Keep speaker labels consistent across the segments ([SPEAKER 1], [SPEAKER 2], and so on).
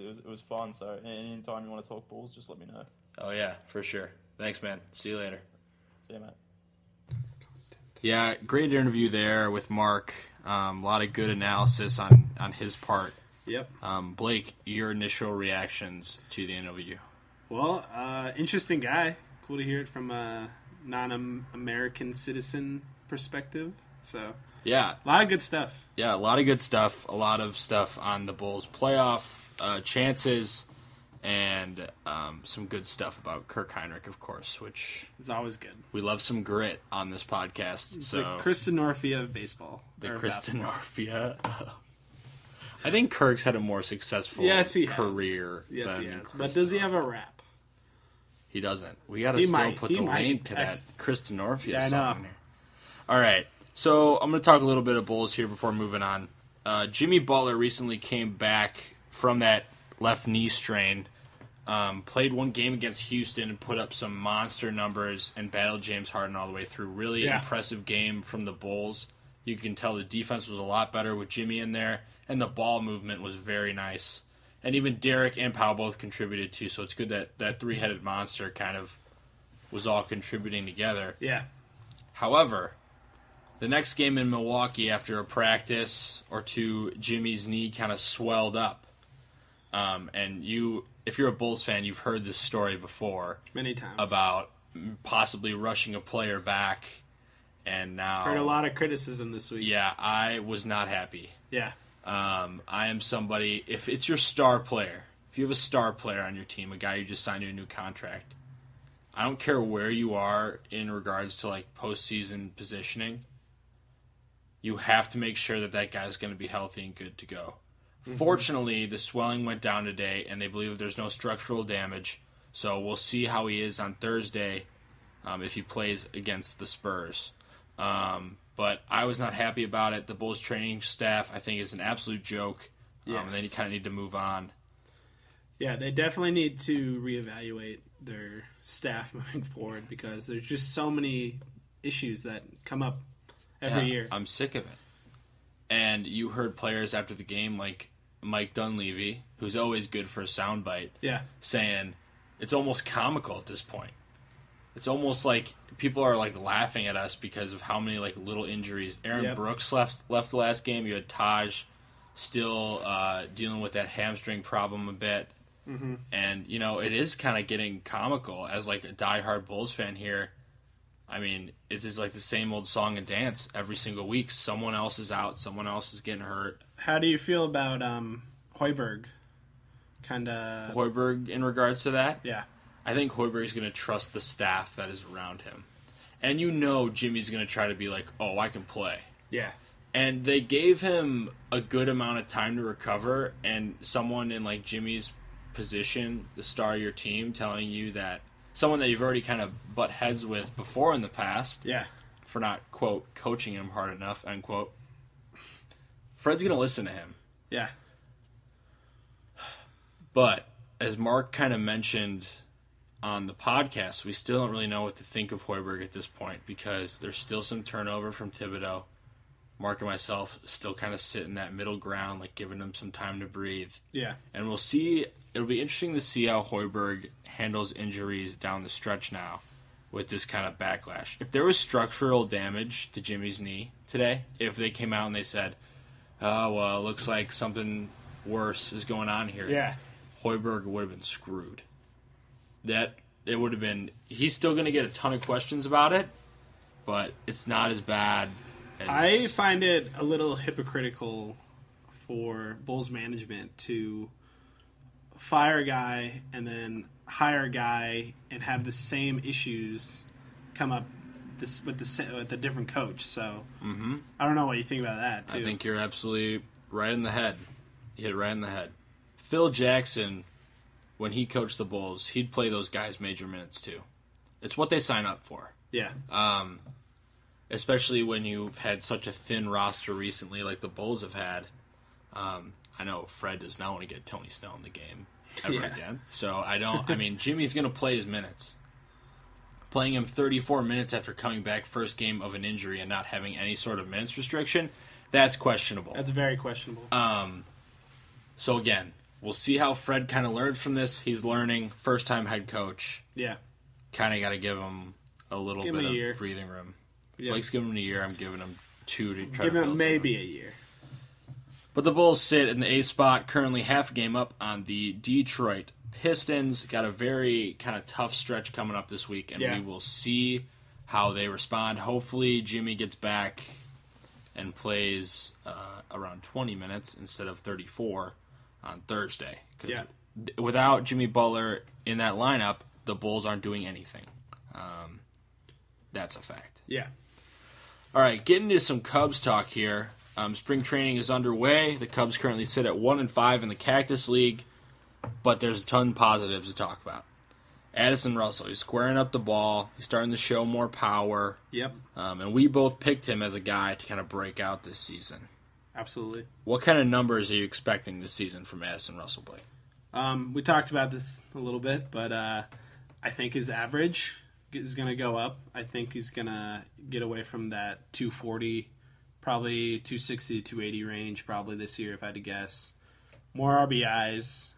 [SPEAKER 1] it was fun. So anytime you want to talk Bulls, just let me know.
[SPEAKER 2] Oh, yeah, for sure. Thanks, man. See you later.
[SPEAKER 1] See you, mate.
[SPEAKER 2] Yeah, great interview there with Mark. A lot of good analysis on his part.
[SPEAKER 3] Yep.
[SPEAKER 2] Blake, your initial reactions to the interview?
[SPEAKER 3] Well, interesting guy. Cool to hear it from a non-American citizen perspective. So,
[SPEAKER 2] yeah,
[SPEAKER 3] a lot of good stuff.
[SPEAKER 2] Yeah, a lot of good stuff. A lot of stuff on the Bulls' playoff chances, and some good stuff about Kirk Hinrich, of course, which
[SPEAKER 3] is always good.
[SPEAKER 2] We love some grit on this podcast.
[SPEAKER 3] It's
[SPEAKER 2] so
[SPEAKER 3] the Kristanorfia of baseball.
[SPEAKER 2] The Kristanorfia. I think Kirk's had a more successful career.
[SPEAKER 3] Yes, he has. But does he have a rap?
[SPEAKER 2] He doesn't. We got to still put the link to that Kristanorfia song there. All right. So I'm going to talk a little bit of Bulls here before moving on. Jimmy Butler recently came back from that left knee strain, played one game against Houston and put up some monster numbers and battled James Harden all the way through. Really impressive game from the Bulls. You can tell the defense was a lot better with Jimmy in there, and the ball movement was very nice. And even Derek and Powell both contributed too, so it's good that that three-headed monster kind of was all contributing together.
[SPEAKER 3] Yeah. However,
[SPEAKER 2] the next game in Milwaukee, after a practice or two, Jimmy's knee kind of swelled up. And if you're a Bulls fan, you've heard this story before.
[SPEAKER 3] Many times.
[SPEAKER 2] About possibly rushing a player back, and now...
[SPEAKER 3] Heard a lot of criticism this week.
[SPEAKER 2] Yeah, I was not happy.
[SPEAKER 3] Yeah.
[SPEAKER 2] I am somebody, if it's your star player, if you have a star player on your team, a guy who just signed you a new contract, I don't care where you are in regards to like postseason positioning, you have to make sure that that guy's going to be healthy and good to go. Mm-hmm. Fortunately, the swelling went down today, and they believe there's no structural damage, so we'll see how he is on Thursday if he plays against the Spurs. But I was not happy about it. The Bulls training staff, I think, is an absolute joke. Yes. And then you kind of need to move on.
[SPEAKER 3] Yeah, they definitely need to reevaluate their staff moving forward because there's just so many issues that come up every year.
[SPEAKER 2] I'm sick of it. And you heard players after the game like Mike Dunleavy, who's always good for a soundbite, saying it's almost comical at this point. It's almost like people are like laughing at us because of how many like little injuries. Aaron Brooks left the last game. You had Taj still dealing with that hamstring problem a bit. Mm-hmm. And, you know, it is kind of getting comical as like a diehard Bulls fan here. I mean, it's just like the same old song and dance every single week. Someone else is out. Someone else is getting hurt.
[SPEAKER 3] How do you feel about Hoiberg?
[SPEAKER 2] Hoiberg in regards to that?
[SPEAKER 3] Yeah.
[SPEAKER 2] I think Hoiberg's going to trust the staff that is around him. And you know Jimmy's going to try to be like, oh, I can play.
[SPEAKER 3] Yeah.
[SPEAKER 2] And they gave him a good amount of time to recover, and someone in like Jimmy's position, the star of your team, telling you that someone that you've already kind of butt heads with before in the past for not, quote, coaching him hard enough, unquote. Fred's going to listen to him.
[SPEAKER 3] Yeah.
[SPEAKER 2] But as Mark kind of mentioned on the podcast, we still don't really know what to think of Hoiberg at this point because there's still some turnover from Thibodeau. Mark and myself still kind of sit in that middle ground, like giving him some time to breathe.
[SPEAKER 3] Yeah.
[SPEAKER 2] And we'll see. It'll be interesting to see how Hoiberg handles injuries down the stretch now with this kind of backlash. If there was structural damage to Jimmy's knee today, if they came out and they said, oh, well, it looks like something worse is going on here, Hoiberg would have been screwed. That it would have been. He's still going to get a ton of questions about it, but it's not as bad.
[SPEAKER 3] I find it a little hypocritical for Bulls management to fire a guy and then hire a guy and have the same issues come up with a different coach. So I don't know what you think about that, too.
[SPEAKER 2] I think you're absolutely right in the head. You hit it right in the head. Phil Jackson, when he coached the Bulls, he'd play those guys major minutes, too. It's what they sign up for.
[SPEAKER 3] Yeah.
[SPEAKER 2] Especially when you've had such a thin roster recently like the Bulls have had. I know Fred does not want to get Tony Snell in the game ever again. So Jimmy's going to play his minutes. Playing him 34 minutes after coming back first game of an injury and not having any sort of minutes restriction, that's questionable.
[SPEAKER 3] That's very questionable.
[SPEAKER 2] So again, We'll see how Fred kind of learns from this. He's learning, first-time head coach.
[SPEAKER 3] Yeah.
[SPEAKER 2] Kind of got to give him a little bit of breathing room.
[SPEAKER 3] Yeah.
[SPEAKER 2] Blake's giving him a year. I'm giving him 2 to try
[SPEAKER 3] to build him maybe
[SPEAKER 2] something.
[SPEAKER 3] A year.
[SPEAKER 2] But the Bulls sit in the A spot, currently half a game up on the Detroit Pistons. Got a very kind of tough stretch coming up this week, and we will see how they respond. Hopefully Jimmy gets back and plays around 20 minutes instead of 34 on Thursday.
[SPEAKER 3] Yeah.
[SPEAKER 2] Without Jimmy Butler in that lineup, the Bulls aren't doing anything. That's a fact.
[SPEAKER 3] Yeah.
[SPEAKER 2] All right, getting into some Cubs talk here. Spring training is underway. The Cubs currently sit at 1-5 in the Cactus League, but there's a ton of positives to talk about. Addison Russell, he's squaring up the ball. He's starting to show more power.
[SPEAKER 3] Yep.
[SPEAKER 2] And we both picked him as a guy to kind of break out this season.
[SPEAKER 3] Absolutely.
[SPEAKER 2] What kind of numbers are you expecting this season from Addison Russell, Blake?
[SPEAKER 3] We talked about this a little bit, but I think his average is going to go up. I think he's going to get away from that 240, probably 260 to 280 range probably this year if I had to guess. More RBIs,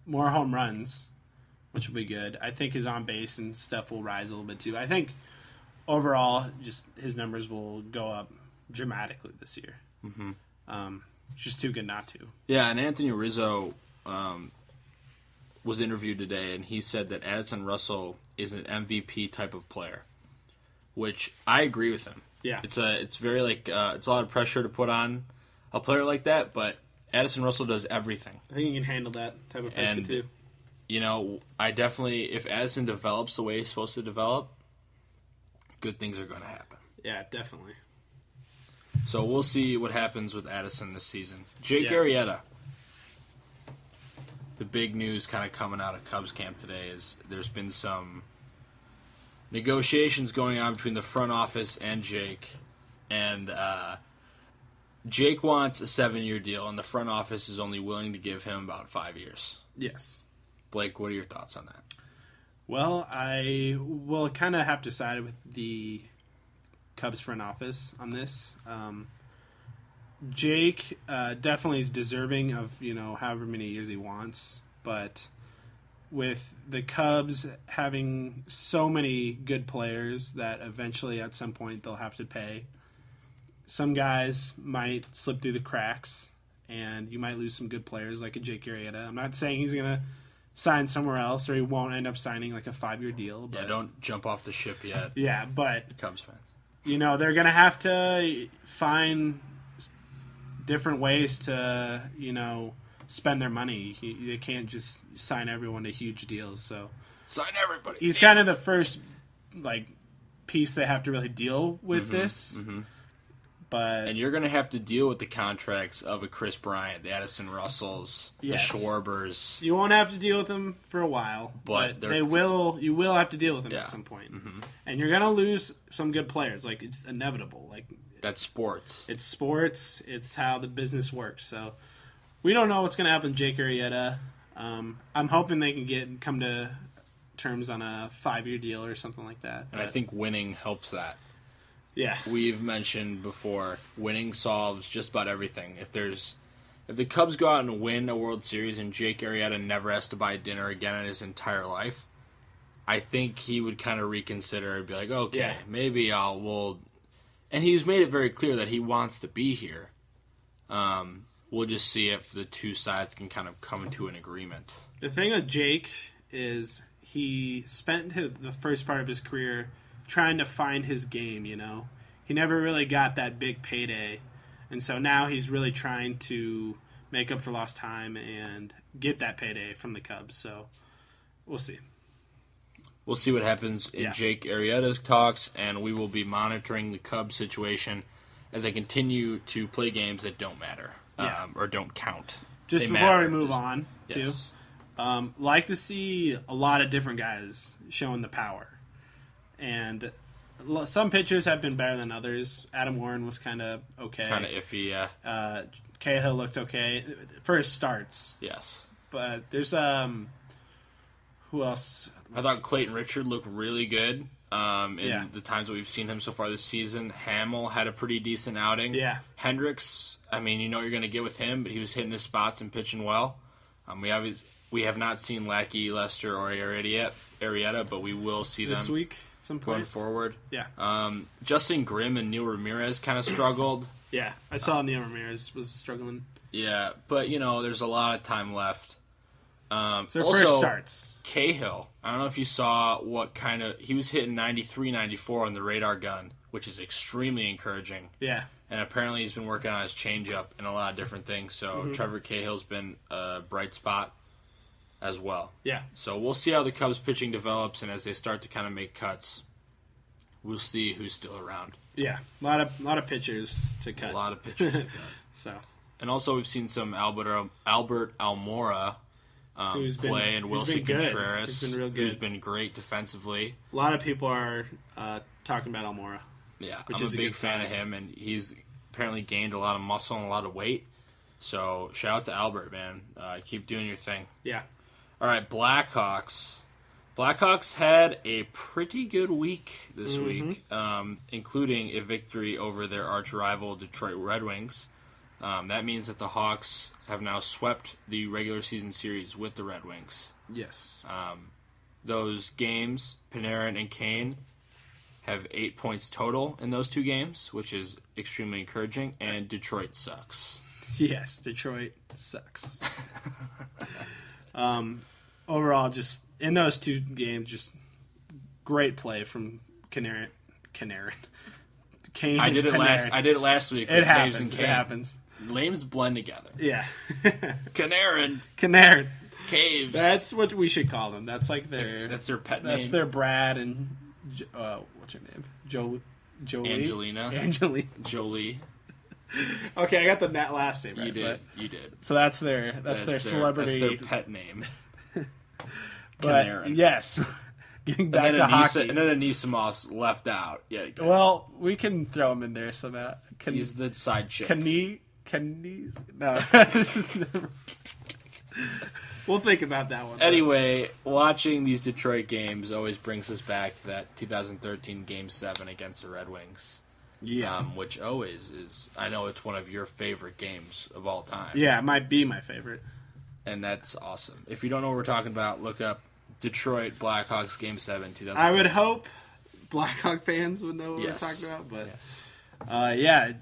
[SPEAKER 3] more home runs, which will be good. I think his on-base and stuff will rise a little bit too. I think overall just his numbers will go up dramatically this year.
[SPEAKER 2] Mm-hmm.
[SPEAKER 3] It's just too good not to.
[SPEAKER 2] Yeah, and Anthony Rizzo was interviewed today, and he said that Addison Russell is an MVP type of player, which I agree with him.
[SPEAKER 3] Yeah,
[SPEAKER 2] it's very it's a lot of pressure to put on a player like that, but Addison Russell does everything.
[SPEAKER 3] I think he can handle that type of pressure too.
[SPEAKER 2] You know, I definitely, if Addison develops the way he's supposed to develop, good things are going to happen.
[SPEAKER 3] Yeah, definitely.
[SPEAKER 2] So we'll see what happens with Addison this season. Jake Arrieta. The big news kind of coming out of Cubs camp today is there's been some negotiations going on between the front office and Jake. And Jake wants a 7-year deal, and the front office is only willing to give him about 5 years.
[SPEAKER 3] Yes.
[SPEAKER 2] Blake, what are your thoughts on that?
[SPEAKER 3] Well, I will kind of have to side with the Cubs front office on this. Jake definitely is deserving of, however many years he wants, but with the Cubs having so many good players that eventually at some point they'll have to pay, some guys might slip through the cracks, and you might lose some good players like a Jake Arrieta. I'm not saying he's going to sign somewhere else or he won't end up signing like a 5-year deal. But,
[SPEAKER 2] yeah, don't jump off the ship yet.
[SPEAKER 3] Yeah, but
[SPEAKER 2] Cubs fans.
[SPEAKER 3] They're going to have to find different ways to, spend their money. They can't just sign everyone to huge deals. So
[SPEAKER 2] sign everybody.
[SPEAKER 3] He's kind of the first piece they have to really deal with this.
[SPEAKER 2] Mm-hmm.
[SPEAKER 3] And
[SPEAKER 2] you're going to have to deal with the contracts of a Chris Bryant, the Addison Russells, the Schwarbers.
[SPEAKER 3] You won't have to deal with them for a while, but you will have to deal with them at some point.
[SPEAKER 2] Mm-hmm.
[SPEAKER 3] And you're going to lose some good players. It's inevitable.
[SPEAKER 2] That's sports.
[SPEAKER 3] It's sports. It's how the business works. So we don't know what's going to happen with Jake Arrieta. I'm hoping they can come to terms on a 5-year deal or something like that.
[SPEAKER 2] And I think winning helps that.
[SPEAKER 3] Yeah.
[SPEAKER 2] We've mentioned before, winning solves just about everything. If the Cubs go out and win a World Series and Jake Arrieta never has to buy dinner again in his entire life, I think he would kind of reconsider and be like, okay, maybe we'll... And he's made it very clear that he wants to be here. We'll just see if the two sides can kind of come to an agreement.
[SPEAKER 3] The thing with Jake is he spent the first part of his career trying to find his game, He never really got that big payday. And so now he's really trying to make up for lost time and get that payday from the Cubs. So we'll see.
[SPEAKER 2] We'll see what happens in Jake Arrieta's talks, and we will be monitoring the Cubs situation as they continue to play games that don't matter or don't count.
[SPEAKER 3] Just before we move on, like to see a lot of different guys showing the power. And some pitchers have been better than others. Adam Warren was kind of okay.
[SPEAKER 2] Kind of iffy, yeah.
[SPEAKER 3] Cahill looked okay for his starts.
[SPEAKER 2] Yes.
[SPEAKER 3] But there's who else?
[SPEAKER 2] I thought Clayton Richard looked really good in the times that we've seen him so far this season. Hamill had a pretty decent outing.
[SPEAKER 3] Yeah.
[SPEAKER 2] Hendricks, you know what you're going to get with him, but he was hitting his spots and pitching well. We have not seen Lackey, Lester, or Arrieta, but we will see them
[SPEAKER 3] this week at some point
[SPEAKER 2] going forward.
[SPEAKER 3] Yeah.
[SPEAKER 2] Justin Grimm and Neil Ramirez kind of struggled.
[SPEAKER 3] Yeah, I saw Neil Ramirez was struggling.
[SPEAKER 2] Yeah, but there's a lot of time left.
[SPEAKER 3] So their first starts.
[SPEAKER 2] Cahill, I don't know if you saw he was hitting 93, 94 on the radar gun, which is extremely encouraging.
[SPEAKER 3] Yeah.
[SPEAKER 2] And apparently he's been working on his changeup and a lot of different things. So Trevor Cahill's been a bright spot as well.
[SPEAKER 3] Yeah.
[SPEAKER 2] So we'll see how the Cubs pitching develops, and as they start to kind of make cuts, we'll see who's still around.
[SPEAKER 3] Yeah, a lot of pitchers to cut.
[SPEAKER 2] A lot of pitchers to cut.
[SPEAKER 3] So.
[SPEAKER 2] And also we've seen some Albert Almora play, and Wilson Contreras,
[SPEAKER 3] who's been real good.
[SPEAKER 2] Who's been great defensively.
[SPEAKER 3] A lot of people are talking about Almora.
[SPEAKER 2] Yeah, I'm a big fan of him, and he's apparently gained a lot of muscle and a lot of weight. So shout out to Albert, man. Keep doing your thing.
[SPEAKER 3] Yeah.
[SPEAKER 2] All right, Blackhawks. Blackhawks had a pretty good week this week, including a victory over their arch-rival Detroit Red Wings. That means that the Hawks have now swept the regular season series with the Red Wings.
[SPEAKER 3] Yes.
[SPEAKER 2] Those games, Panarin and Kane have 8 points total in those two games, which is extremely encouraging, and Detroit sucks.
[SPEAKER 3] Yes, Detroit sucks. Overall, just in those two games, just great play from Kane.
[SPEAKER 2] I did it last week.
[SPEAKER 3] It happens. It happens.
[SPEAKER 2] Names blend together.
[SPEAKER 3] Yeah.
[SPEAKER 2] Canarin. Caves.
[SPEAKER 3] That's what we should call them. That's like their.
[SPEAKER 2] That's their pet name.
[SPEAKER 3] That's their Brad and what's her name? Jolie.
[SPEAKER 2] Angelina. Jolie.
[SPEAKER 3] Okay, I got the last name right.
[SPEAKER 2] You did.
[SPEAKER 3] So that's their celebrity.
[SPEAKER 2] That's their pet name.
[SPEAKER 3] But
[SPEAKER 2] Canarin.
[SPEAKER 3] Yes, getting back to hockey.
[SPEAKER 2] And then Anisimos left out. Yeah.
[SPEAKER 3] Well, we can throw him in there somehow.
[SPEAKER 2] He's the side chick.
[SPEAKER 3] No. We'll think about that one.
[SPEAKER 2] Anyway, watching these Detroit games always brings us back to that 2013 Game 7 against the Red Wings.
[SPEAKER 3] Yeah.
[SPEAKER 2] Which always is, I know it's one of your favorite games of all time.
[SPEAKER 3] Yeah, it might be my favorite.
[SPEAKER 2] And that's awesome. If you don't know what we're talking about, look up Detroit Blackhawks Game 7 2013.
[SPEAKER 3] I would hope Blackhawk fans would know what we're talking about. But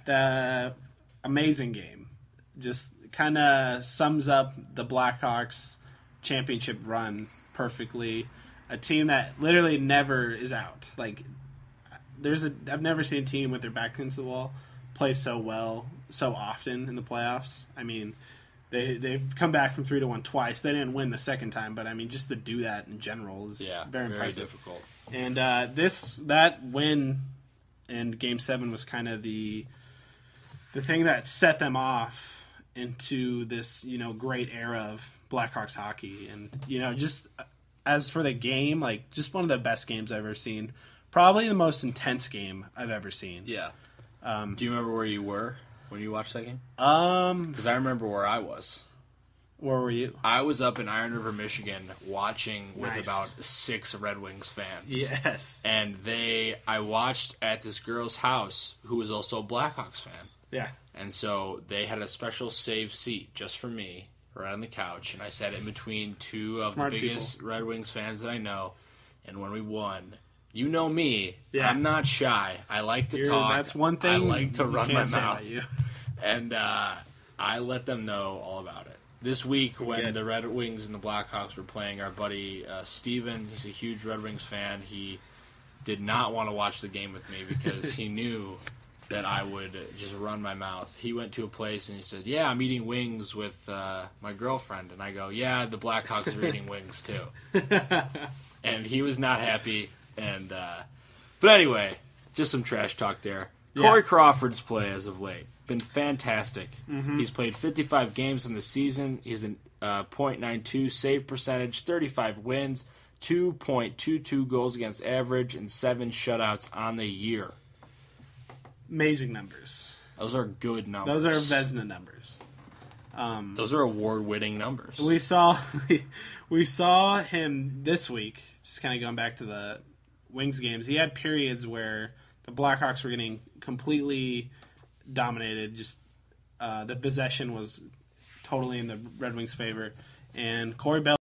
[SPEAKER 3] the amazing game. Just kind of sums up the Blackhawks championship run perfectly. A team that literally never is out. Like, I've never seen a team with their back against the wall play so well so often in the playoffs. I mean, they've come back from 3-1 twice. They didn't win the second time, but I mean, just to do that in general is very impressive.
[SPEAKER 2] Difficult.
[SPEAKER 3] And that win in Game 7 was kind of the thing that set them off into this, great era of Blackhawks hockey. And, just as for the game, like, just one of the best games I've ever seen. Probably the most intense game I've ever seen.
[SPEAKER 2] Yeah. Do you remember where you were when you watched that game?
[SPEAKER 3] Because
[SPEAKER 2] I remember where I was.
[SPEAKER 3] Where were you?
[SPEAKER 2] I was up in Iron River, Michigan, watching with about 6 Red Wings fans.
[SPEAKER 3] Yes.
[SPEAKER 2] And I watched at this girl's house who was also a Blackhawks fan.
[SPEAKER 3] Yeah.
[SPEAKER 2] And so they had a special save seat just for me, right on the couch, and I sat in between two of the biggest Red Wings fans that I know. And when we won, you know me, I'm not shy. I like to talk.
[SPEAKER 3] That's one thing.
[SPEAKER 2] I like to run my mouth.
[SPEAKER 3] About you.
[SPEAKER 2] And I let them know all about it. This week, when the Red Wings and the Blackhawks were playing, our buddy Steven, he's a huge Red Wings fan, he did not want to watch the game with me because he knew that I would just run my mouth. He went to a place and he said, "Yeah, I'm eating wings with my girlfriend." And I go, "Yeah, the Blackhawks are eating wings too." And he was not happy. And but anyway, just some trash talk there. Yeah. Corey Crawford's play as of late been fantastic. Mm-hmm. He's played 55 games in the season. He's a .92 save percentage, 35 wins, 2.22 goals against average, and 7 shutouts on the year.
[SPEAKER 3] Amazing numbers.
[SPEAKER 2] Those are good numbers.
[SPEAKER 3] Those are Vezina numbers.
[SPEAKER 2] Those are award-winning numbers.
[SPEAKER 3] We saw him this week, just kind of going back to the Wings games. He had periods where the Blackhawks were getting completely dominated. Just the possession was totally in the Red Wings' favor. And Corey Bell